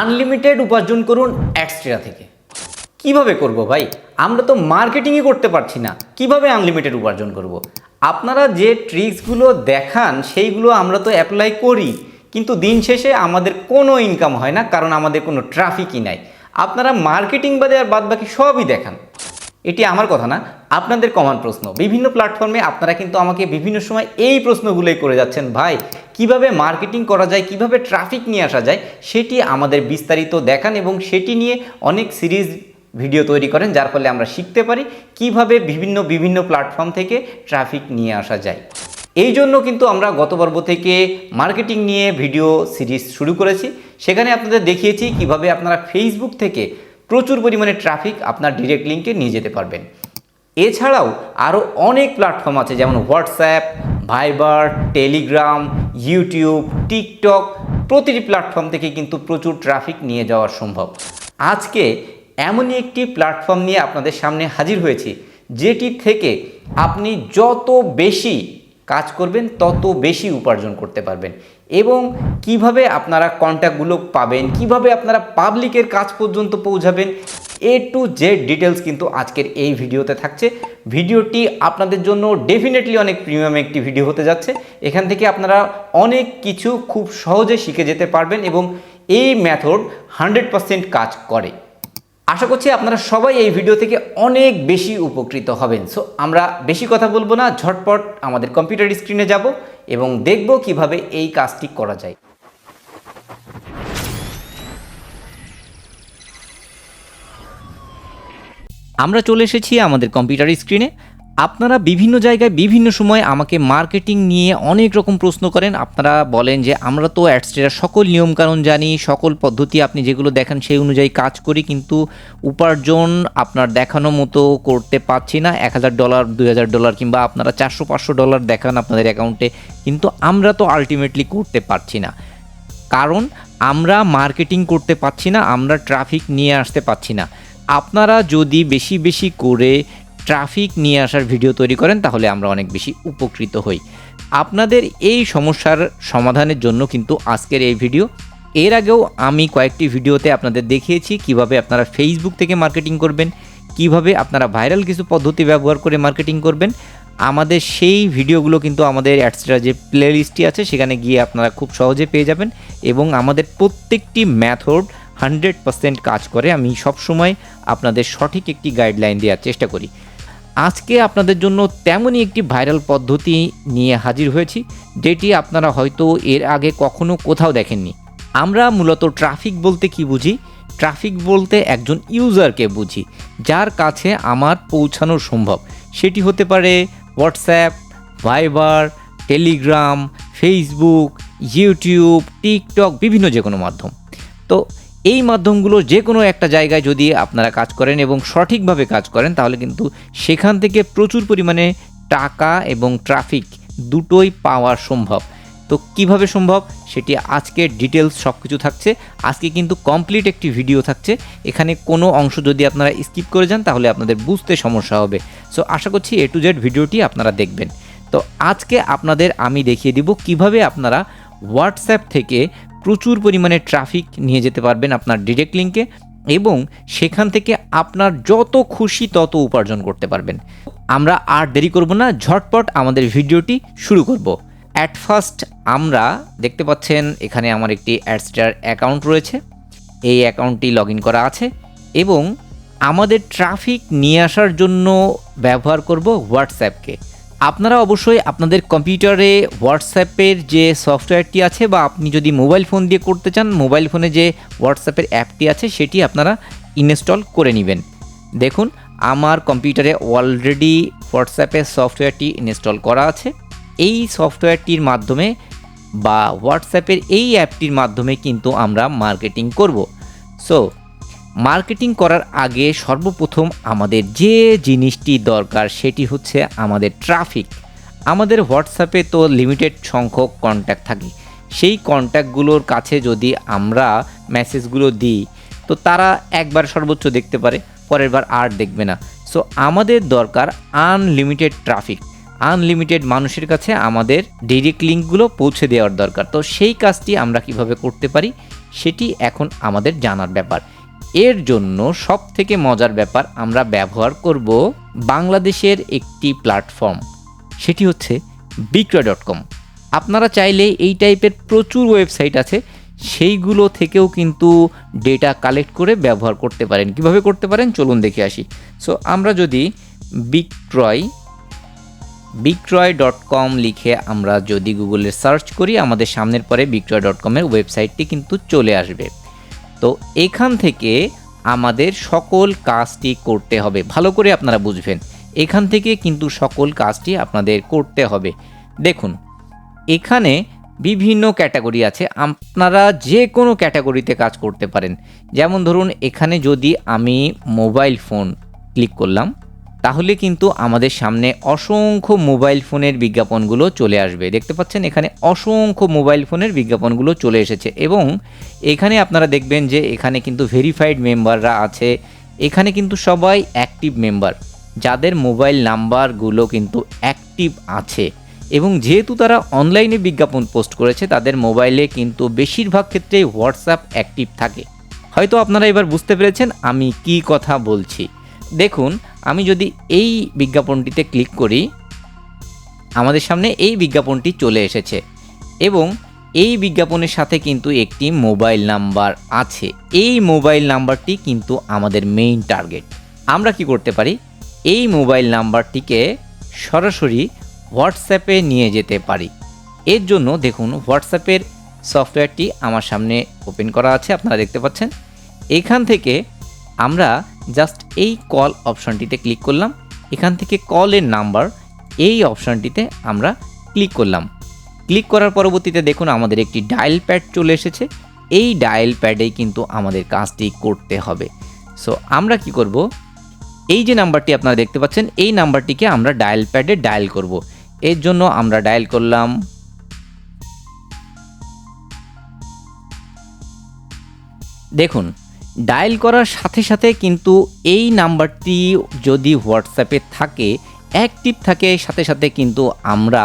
Unlimited উপার্জন করুন Adsterra থেকে। কিভাবে করব ভাই? আমরা তো মার্কেটিংই করতে পারছি না, কিভাবে আনলিমিটেড উপার্জন করব? আপনারা যে ট্রিক্সগুলো দেখান সেইগুলো আমরা তো অ্যাপ্লাই করি, কিন্তু দিন শেষে আমাদের কোনো ইনকাম হয় না, কারণ আমাদের কোনো ট্রাফিকই নাই। আপনারা মার্কেটিং বাদে আর বাদ বাকি সবই দেখান। এটি আমার কথা না, আপনাদের কমন প্রশ্ন। বিভিন্ন প্ল্যাটফর্মে আপনারা কিন্তু আমাকে বিভিন্ন সময় এই প্রশ্নগুলোই করে যাচ্ছেন, ভাই কিভাবে মার্কেটিং করা যায়, কিভাবে ট্রাফিক নিয়ে আসা যায় সেটি আমাদের বিস্তারিত দেখান এবং সেটি নিয়ে অনেক সিরিজ ভিডিও তৈরি করেন, যার ফলে আমরা শিখতে পারি কিভাবে বিভিন্ন প্ল্যাটফর্ম থেকে ট্রাফিক নিয়ে আসা যায়। এই জন্য কিন্তু আমরা গত পর্ব থেকে মার্কেটিং নিয়ে ভিডিও সিরিজ শুরু করেছি। সেখানে আপনাদের দেখিয়েছি কিভাবে আপনারা ফেসবুক থেকে প্রচুর পরিমাণে ট্রাফিক আপনার ডিরেক্ট লিঙ্কে নিয়ে যেতে পারবেন। এছাড়াও আরও অনেক প্ল্যাটফর্ম আছে, যেমন হোয়াটসঅ্যাপ, ভাইবার, টেলিগ্রাম, ইউটিউব, টিকটক। প্রতিটি প্ল্যাটফর্ম থেকে কিন্তু প্রচুর ট্রাফিক নিয়ে যাওয়া সম্ভব। আজকে এমনই একটি প্ল্যাটফর্ম নিয়ে আপনাদের সামনে হাজির হয়েছি, যেটি থেকে আপনি যত বেশি কাজ করবেন তত বেশি উপার্জন করতে পারবেন। এবং কিভাবে আপনারা কন্ট্যাক্টগুলো পাবেন, কিভাবে আপনারা পাবলিকের কাজ পর্যন্ত পৌঁছাবেন, এ টু জেড ডিটেলস কিন্তু আজকের এই ভিডিওতে থাকছে। ভিডিওটি আপনাদের জন্য ডেফিনেটলি অনেক প্রিমিয়াম একটি ভিডিও হতে যাচ্ছে। এখান থেকে আপনারা অনেক কিছু খুব সহজে শিখে যেতে পারবেন এবং এই মেথড 100% কাজ করে। আশা করছি আপনারা সবাই এই ভিডিও থেকে অনেক বেশি উপকৃত হবেন। সো আমরা বেশি কথা বলবো না, ঝটপট আমাদের কম্পিউটার স্ক্রিনে যাব এবং দেখব কিভাবে এই কাজটি করা যায়। আমরা চলে এসেছি আমাদের কম্পিউটার স্ক্রিনে। আপনারা বিভিন্ন জায়গায় বিভিন্ন সময় আমাকে মার্কেটিং নিয়ে অনেক রকম প্রশ্ন করেন। আপনারা বলেন যে আমরা তো অ্যাডস্টেরার সকল নিয়মকানুন জানি, সকল পদ্ধতি আপনি যেগুলো দেখান সেই অনুযায়ী কাজ করি, কিন্তু উপার্জন আপনার দেখানো মতো করতে পারছি না। $1000, $2000 কিংবা আপনারা $400-500 দেখান আপনাদের অ্যাকাউন্টে, কিন্তু আমরা তো আলটিমেটলি করতে পারছি না, কারণ আমরা মার্কেটিং করতে পারছি না, আমরা ট্রাফিক নিয়ে আসতে পারছি না। আপনারা যদি বেশি বেশি করে ট্রাফিক নিয়ে আসার ভিডিও তৈরি করেন তাহলে আমরা অনেক বেশি উপকৃত হই। আপনাদের এই সমস্যার সমাধানের জন্য কিন্তু আজকের এই ভিডিও। এর আগেও আমি কয়েকটি ভিডিওতে আপনাদের দেখিয়েছি কিভাবে আপনারা ফেসবুক থেকে মার্কেটিং করবেন, কিভাবে আপনারা ভাইরাল কিছু পদ্ধতি ব্যবহার করে মার্কেটিং করবেন। আমাদের সেই ভিডিওগুলো কিন্তু আমাদের অ্যাডস্টেরা যে প্লেলিস্টটি আছে সেখানে গিয়ে আপনারা খুব সহজে পেয়ে যাবেন এবং আমাদের প্রত্যেকটি মেথড 100% কাজ করে। আমি সবসময় আপনাদের সঠিক একটি গাইডলাইন দেওয়ার চেষ্টা করি। আজকে আপনাদের জন্য তেমনই একটি ভাইরাল পদ্ধতি নিয়ে হাজির হয়েছি, যেটি আপনারা হয়তো এর আগে কখনো কোথাও দেখেননি। আমরা মূলত ট্রাফিক বলতে কি বুঝি? ট্রাফিক বলতে একজন ইউজারকে বুঝি, যার কাছে আমার পৌঁছানো সম্ভব। সেটি হতে পারে হোয়াটসঅ্যাপ, ভাইবার, টেলিগ্রাম, ফেসবুক, ইউটিউব, টিকটক, বিভিন্ন যে কোনো মাধ্যম। তো এই মাধ্যমগুলো যে কোনো একটা জায়গায় যদি আপনারা কাজ করেন এবং সঠিকভাবে কাজ করেন তাহলে কিন্তু সেখান থেকে প্রচুর পরিমাণে টাকা এবং ট্রাফিক দুটোই পাওয়া সম্ভব। তো কিভাবে সম্ভব সেটি আজকের ডিটেলস সব কিছু থাকছে। আজকে কিন্তু কমপ্লিট একটি ভিডিও থাকছে, এখানে কোনো অংশ যদি আপনারা স্কিপ করে যান তাহলে আপনাদের বুঝতে সমস্যা হবে। সো আশা করছি এ টু জেড ভিডিওটি আপনারা দেখবেন। তো আজকে আপনাদের আমি দেখিয়ে দিব কিভাবে আপনারা হোয়াটসঅ্যাপ থেকে প্রচুর পরিমাণে ট্রাফিক নিয়ে যেতে পারবেন আপনার ডিরেক্ট লিঙ্কে এবং সেখান থেকে আপনার যত খুশি তত উপার্জন করতে পারবেন। আমরা আর দেরি করব না, ঝটপট আমাদের ভিডিওটি শুরু করব। অ্যাট ফার্স্ট আমরা দেখতে পাচ্ছেন এখানে আমার একটি অ্যাডস্টেরার অ্যাকাউন্ট রয়েছে। এই অ্যাকাউন্টটি লগ ইন করা আছে এবং আমাদের ট্রাফিক নিয়ে আসার জন্য ব্যবহার করব হোয়াটসঅ্যাপকে। আপনারা অবশ্যই আপনাদের কম্পিউটারে হোয়াটসঅ্যাপের যে সফটওয়্যারটি আছে, বা আপনি যদি মোবাইল ফোন দিয়ে করতে চান মোবাইল ফোনে যে হোয়াটসঅ্যাপের অ্যাপটি আছে সেটি আপনারা ইনস্টল করে নেবেন। দেখুন আমার কম্পিউটারে অলরেডি হোয়াটসঅ্যাপের সফটওয়্যারটি ইনস্টল করা আছে। এই সফটওয়্যারটির মাধ্যমে বা হোয়াটসঅ্যাপের এই অ্যাপটির মাধ্যমে কিন্তু আমরা মার্কেটিং করব। সো মার্কেটিং করার আগে সর্বপ্রথম আমাদের যে জিনিসটি দরকার সেটি হচ্ছে আমাদের ট্রাফিক। আমাদের হোয়াটসঅ্যাপে তো লিমিটেড সংখ্যক কন্ট্যাক্ট থাকে, সেই কন্ট্যাক্টগুলোর কাছে যদি আমরা মেসেজগুলো দিই তো তারা একবার সর্বোচ্চ দেখতে পারে, পরের বার আর দেখবে না। সো আমাদের দরকার আনলিমিটেড ট্রাফিক, আনলিমিটেড মানুষের কাছে আমাদের ডিরেক্ট লিঙ্কগুলো পৌঁছে দেওয়ার দরকার। তো সেই কাজটি আমরা কিভাবে করতে পারি সেটি এখন আমাদের জানার ব্যাপার। এর জন্য সবথেকে মজার ব্যাপার, আমরা ব্যবহার করব বাংলাদেশের একটি প্ল্যাটফর্ম, সেটি হচ্ছে বিক্রয়.com। আপনারা চাইলে এই টাইপের প্রচুর ওয়েবসাইট আছে, সেইগুলো থেকেও কিন্তু ডেটা কালেক্ট করে ব্যবহার করতে পারেন। কিভাবে করতে পারেন চলুন দেখে আসি। সো আমরা যদি বিক্রয়.com লিখে আমরা যদি গুগলে সার্চ করি, আমাদের সামনের পরে বিক্রয়.com-এর ওয়েবসাইটটি কিন্তু চলে আসবে। তো এখান থেকে আমাদের সকল কাজটি করতে হবে, ভালো করে আপনারা বুঝবেন। এখান থেকে কিন্তু সকল কাজটি আপনাদের করতে হবে। দেখুন এখানে বিভিন্ন ক্যাটাগরি আছে, আপনারা যে কোনো ক্যাটাগরিতে কাজ করতে পারেন। যেমন ধরুন এখানে যদি আমি মোবাইল ফোন ক্লিক করলাম, তাহলে কিন্তু আমাদের সামনে অসংখ্য মোবাইল ফোনের বিজ্ঞাপনগুলো চলে আসবে। দেখতে পাচ্ছেন এখানে অসংখ্য মোবাইল ফোনের বিজ্ঞাপনগুলো চলে এসেছে, এবং এখানে আপনারা দেখবেন যে এখানে কিন্তু ভেরিফাইড মেম্বাররা আছে। এখানে কিন্তু সবাই অ্যাক্টিভ মেম্বার, যাদের মোবাইল নাম্বারগুলো কিন্তু অ্যাক্টিভ আছে, এবং যেহেতু তারা অনলাইনে বিজ্ঞাপন পোস্ট করেছে, তাদের মোবাইলে কিন্তু বেশিরভাগ ক্ষেত্রেই হোয়াটসঅ্যাপ অ্যাক্টিভ থাকে। হয়তো আপনারা এবার বুঝতে পেরেছেন আমি কি কথা বলছি। দেখুন আমি যদি এই বিজ্ঞাপনটিতে ক্লিক করি, আমাদের সামনে এই বিজ্ঞাপনটি চলে এসেছে, এবং এই বিজ্ঞাপনের সাথে কিন্তু একটি মোবাইল নাম্বার আছে। এই মোবাইল নাম্বারটি কিন্তু আমাদের মেইন টার্গেট। আমরা কি করতে পারি, এই মোবাইল নাম্বারটিকে সরাসরি হোয়াটসঅ্যাপে নিয়ে যেতে পারি। এর জন্য দেখুন হোয়াটসঅ্যাপের সফটওয়্যারটি আমার সামনে ওপেন করা আছে, আপনারা দেখতে পাচ্ছেন। এখান থেকে আমরা জাস্ট এই কল অপশানটিতে ক্লিক করলাম, এখান থেকে কলের নাম্বার এই অপশানটিতে আমরা ক্লিক করলাম। ক্লিক করার পরবর্তীতে দেখুন আমাদের একটি ডায়াল প্যাড চলে এসেছে। এই ডায়াল প্যাডেই কিন্তু আমাদের কাজটি করতে হবে। সো আমরা কি করব, এই যে নাম্বারটি আপনারা দেখতে পাচ্ছেন, এই নাম্বারটিকে আমরা ডায়াল প্যাডে ডায়াল করব। এর জন্য আমরা ডায়াল করলাম দেখুন ডায়াল করার সাথে সাথে কিন্তু এই নাম্বারটি যদি হোয়াটসঅ্যাপে থাকে, অ্যাক্টিভ থাকে, সাথে সাথে কিন্তু আমরা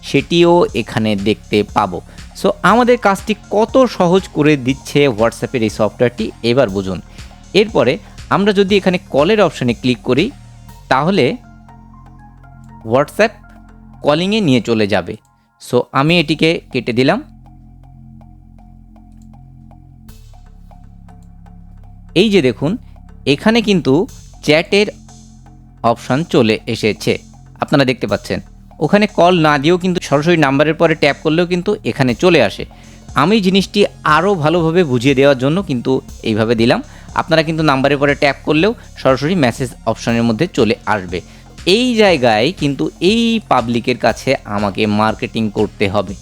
সেটিও এখানে দেখতে পাবো। সো আমাদের কাজটি কত সহজ করে দিচ্ছে হোয়াটসঅ্যাপের এই সফটওয়্যারটি, এবার বুঝুন। এরপরে আমরা যদি এখানে কলের অপশানে ক্লিক করি, তাহলে হোয়াটসঅ্যাপ কলিংয়ে নিয়ে চলে যাবে। সো আমি এটিকে কেটে দিলাম। এই যে দেখুন এখানে কিন্তু চ্যাটের অপশান চলে এসেছে, আপনারা দেখতে পাচ্ছেন। ওখানে কল না দিয়েও কিন্তু সরাসরি নাম্বারের পরে ট্যাপ করলেও কিন্তু এখানে চলে আসে। আমি জিনিসটি আরও ভালোভাবে বুঝিয়ে দেওয়ার জন্য কিন্তু এইভাবে দিলাম। আপনারা কিন্তু নাম্বারের পরে ট্যাপ করলেও সরাসরি মেসেজ অপশানের মধ্যে চলে আসবে। এই জায়গায় কিন্তু এই পাবলিকের কাছে আমাকে মার্কেটিং করতে হবে।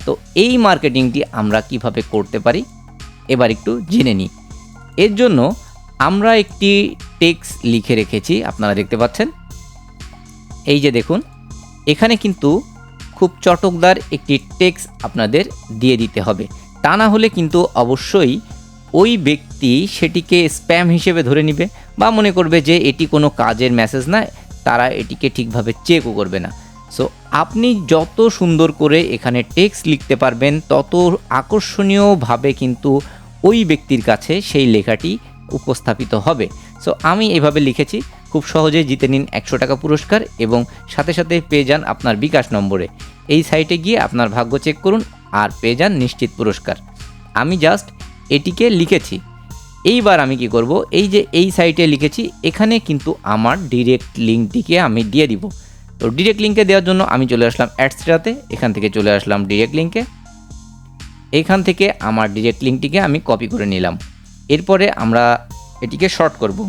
তো এই মার্কেটিংটি আমরা কিভাবে করতে পারি এবার একটু জেনে নিই। এর জন্য আমরা একটি টেক্সট লিখে রেখেছি, আপনারা দেখতে পাচ্ছেন। এই যে দেখুন এখানে কিন্তু খুব চটকদার একটি টেক্সট আপনাদের দিয়ে দিতে হবে, তা না হলে কিন্তু অবশ্যই ওই ব্যক্তি সেটিকে স্প্যাম হিসেবে ধরে নেবে, বা মনে করবে যে এটি কোনো কাজের মেসেজ না, তারা এটিকে ঠিকভাবে চেকও করবে না। সো আপনি যত সুন্দর করে এখানে টেক্সট লিখতে পারবেন, তত আকর্ষণীয়ভাবে কিন্তু ওই ব্যক্তির কাছে সেই লেখাটি উপস্থাপিত হবে। সো আমি এভাবে লিখেছি, খুব সহজেই জিতে নিন 100 টাকা পুরস্কার, এবং সাথে সাথে পেয়ে যান আপনার বিকাশ নম্বরে। এই সাইটে গিয়ে আপনার ভাগ্য চেক করুন আর পেয়ে যান নিশ্চিত পুরস্কার। আমি জাস্ট এটিকে লিখেছি। এইবার আমি কি করব, এই যে এই সাইটে লিখেছি, এখানে কিন্তু আমার ডিরেক্ট লিঙ্কটিকে আমি দিয়ে দিব। তো ডিরেক্ট লিঙ্কে দেওয়ার জন্য আমি চলে আসলাম অ্যাডস্ট্রাতে, এখান থেকে চলে আসলাম ডিরেক্ট লিঙ্কে। এইখান থেকে আমার ডিরেক্ট লিঙ্কটিকে আমি কপি করে নিলাম। এরপরে আমরা এটিকে শর্ট করব।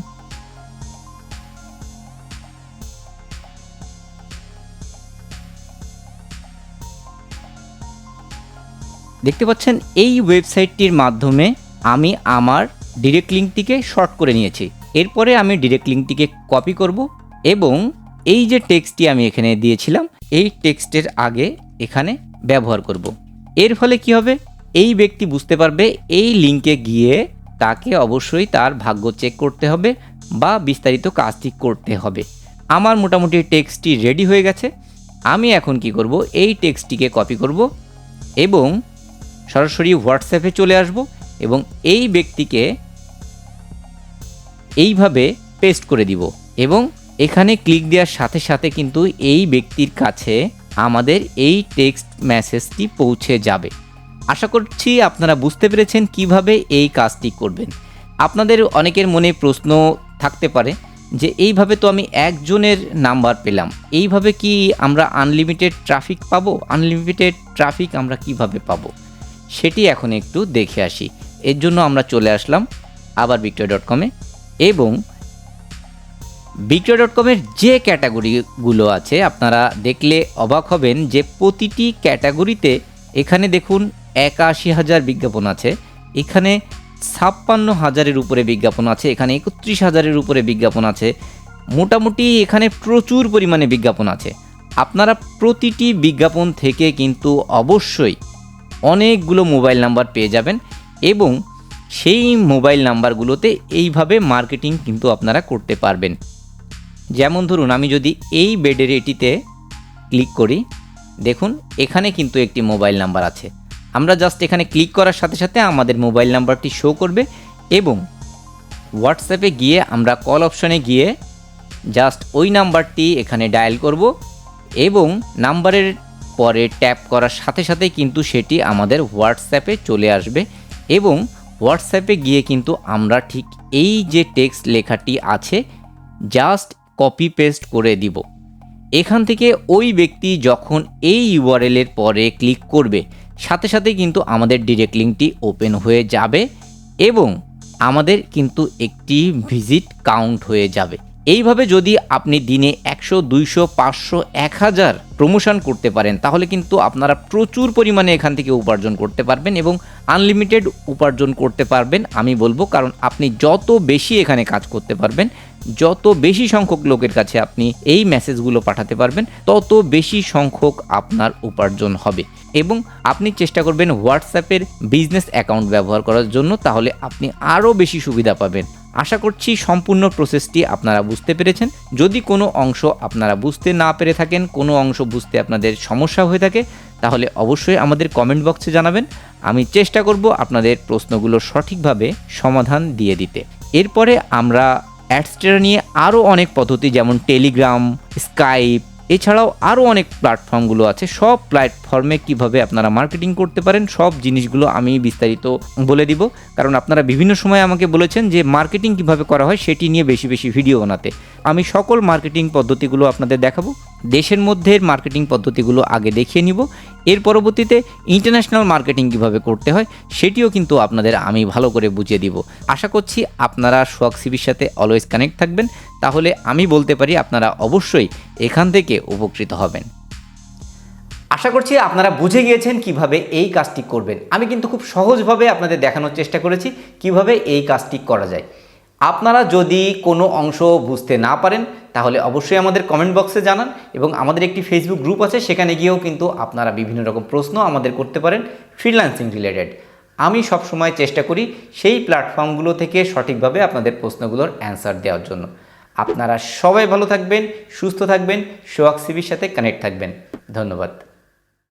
দেখতে পাচ্ছেন এই ওয়েবসাইটটির মাধ্যমে আমি আমার ডিরেক্ট লিঙ্কটিকে শর্ট করে নিয়েছি। এরপরে আমি ডিরেক্ট লিঙ্কটিকে কপি করব, এবং এই যে টেক্সটটি আমি এখানে দিয়েছিলাম, এই টেক্সটের আগে এখানে ব্যবহার করব। এর ফলে কি হবে, এই ব্যক্তি বুঝতে পারবে এই লিঙ্কে গিয়ে তাকে অবশ্যই তার ভাগ্য চেক করতে হবে বা বিস্তারিত কাজটি করতে হবে। আমার মোটামুটি টেক্সটটি রেডি হয়ে গেছে। আমি এখন কি করব, এই টেক্সটটিকে কপি করব এবং সরাসরি হোয়াটসঅ্যাপে চলে আসব। এবং এই ব্যক্তিকে এইভাবে পেস্ট করে দিব এবং এখানে ক্লিক দেওয়ার সাথে সাথে কিন্তু এই ব্যক্তির কাছে আমাদের এই টেক্সট মেসেজটি পৌঁছে যাবে। আশা করছি আপনারা বুঝতে পেরেছেন কিভাবে এই কাজটি করবেন। আপনাদের অনেকের মনে প্রশ্ন থাকতে পারে যে এইভাবে তো আমি একজনের নাম্বার পেলাম, এইভাবে কি আমরা আনলিমিটেড ট্রাফিক পাবো? আনলিমিটেড ট্রাফিক আমরা কিভাবে পাবো সেটি এখন একটু দেখে আসি। এর জন্য আমরা চলে আসলাম আবার victoria.com এবং victoria.com-এর যে ক্যাটাগরিগুলো আছে আপনারা দেখলে অবাক হবেন যে প্রতিটি ক্যাটাগরিতে এখানে দেখুন ৮১,০০০ বিজ্ঞাপন আছে, এখানে ৫৬,০০০-এর উপরে বিজ্ঞাপন আছে, এখানে ৩১,০০০-এর উপরে বিজ্ঞাপন আছে, মোটামুটি এখানে প্রচুর পরিমাণে বিজ্ঞাপন আছে। আপনারা প্রতিটি বিজ্ঞাপন থেকে কিন্তু অবশ্যই অনেকগুলো মোবাইল নাম্বার পেয়ে যাবেন এবং সেই মোবাইল নাম্বারগুলোতে এইভাবে মার্কেটিং কিন্তু আপনারা করতে পারবেন। যেমন ধরুন আমি যদি এই বেডের এটিতে ক্লিক করি, দেখুন এখানে কিন্তু একটি মোবাইল নাম্বার আছে। আমরা জাস্ট এখানে ক্লিক করার সাথে সাথে আমাদের মোবাইল নাম্বারটি শো করবে এবং হোয়াটসঅ্যাপে গিয়ে আমরা কল অপশনে গিয়ে জাস্ট ওই নাম্বারটি এখানে ডায়াল করব এবং নাম্বারের পরে ট্যাপ করার সাথে সাথে কিন্তু সেটি আমাদের হোয়াটসঅ্যাপে চলে আসবে এবং হোয়াটসঅ্যাপে গিয়ে কিন্তু আমরা ঠিক এই যে টেক্সট লেখাটি আছে জাস্ট কপি পেস্ট করে দিব। এখান থেকে ওই ব্যক্তি যখন এই ইউআরএলের পরে ক্লিক করবে সাথে সাথে কিন্তু আমাদের ডিরেক্ট লিঙ্কটি ওপেন হয়ে যাবে এবং আমাদের কিন্তু একটি ভিজিট কাউন্ট হয়ে যাবে। এইভাবে যদি আপনি দিনে ১০০, ২০০, ৫০০, ১০০০ প্রমোশন করতে পারেন তাহলে কিন্তু আপনারা প্রচুর পরিমাণে এখান থেকে উপার্জন করতে পারবেন এবং আনলিমিটেড উপার্জন করতে পারবেন আমি বলবো। কারণ আপনি যত বেশি এখানে কাজ করতে পারবেন, যত বেশি সংখ্যক লোকের কাছে আপনি এই মেসেজগুলো পাঠাতে পারবেন তত বেশি সংখ্যক আপনার উপার্জন হবে এবং আপনি চেষ্টা করবেন হোয়াটসঅ্যাপের বিজনেস অ্যাকাউন্ট ব্যবহার করার জন্য, তাহলে আপনি আরও বেশি সুবিধা পাবেন। আশা করছি সম্পূর্ণ প্রসেসটি আপনারা বুঝতে পেরেছেন। যদি কোনো অংশ আপনারা বুঝতে না পেরে থাকেন, কোনো অংশ বুঝতে আপনাদের সমস্যা হয়ে থাকে তাহলে অবশ্যই আমাদের কমেন্ট বক্সে জানাবেন। আমি চেষ্টা করব আপনাদের প্রশ্নগুলো সঠিকভাবে সমাধান দিয়ে দিতে। এরপরে আমরা অ্যাডস্টেরা নিয়ে আরও অনেক পদ্ধতি যেমন টেলিগ্রাম, স্কাইপ, এছাড়াও আরও অনেক প্ল্যাটফর্মগুলো আছে, সব প্ল্যাটফর্মে কিভাবে আপনারা মার্কেটিং করতে পারেন সব জিনিসগুলো আমি বিস্তারিত বলে দিব। কারণ আপনারা বিভিন্ন সময় আমাকে বলেছেন যে মার্কেটিং কিভাবে করা হয় সেটি নিয়ে বেশি বেশি ভিডিও বানাতে। আমি সকল মার্কেটিং পদ্ধতিগুলো আপনাদের দেখাবো। দেশের মধ্যে মার্কেটিং পদ্ধতিগুলো আগে দেখিয়ে নিব, এর পরবর্তীতে ইন্টারন্যাশনাল মার্কেটিং কিভাবে করতে হয় সেটিও কিন্তু আপনাদের আমি ভালো করে বুঝিয়ে দিব। আশা করছি আপনারা সোহাগ সিভির সাথে অলওয়েজ কানেক্ট থাকবেন, তাহলে আমি বলতে পারি আপনারা অবশ্যই এখান থেকে উপকৃত হবেন। আশা করছি আপনারা বুঝে গিয়েছেন কিভাবে এই কাজটি করবেন। আমি কিন্তু খুব সহজভাবে আপনাদের দেখানোর চেষ্টা করেছি কিভাবে এই কাজটি করা যায়। আপনারা যদি কোনো অংশ বুঝতে না পারেন তাহলে অবশ্যই আমাদের কমেন্ট বক্সে জানান এবং আমাদের একটি ফেসবুক গ্রুপ আছে, সেখানে গিয়েও কিন্তু আপনারা বিভিন্ন রকম প্রশ্ন আমাদের করতে পারেন ফ্রিল্যান্সিং রিলেটেড। আমি সবসময় চেষ্টা করি সেই প্ল্যাটফর্মগুলো থেকে সঠিকভাবে আপনাদের প্রশ্নগুলোর অ্যান্সার দেওয়ার জন্য। আপনারা সবাই ভালো থাকবেন, সুস্থ থাকবেন, সোহাগ সিভির সাথে কানেক্ট থাকবেন। ধন্যবাদ।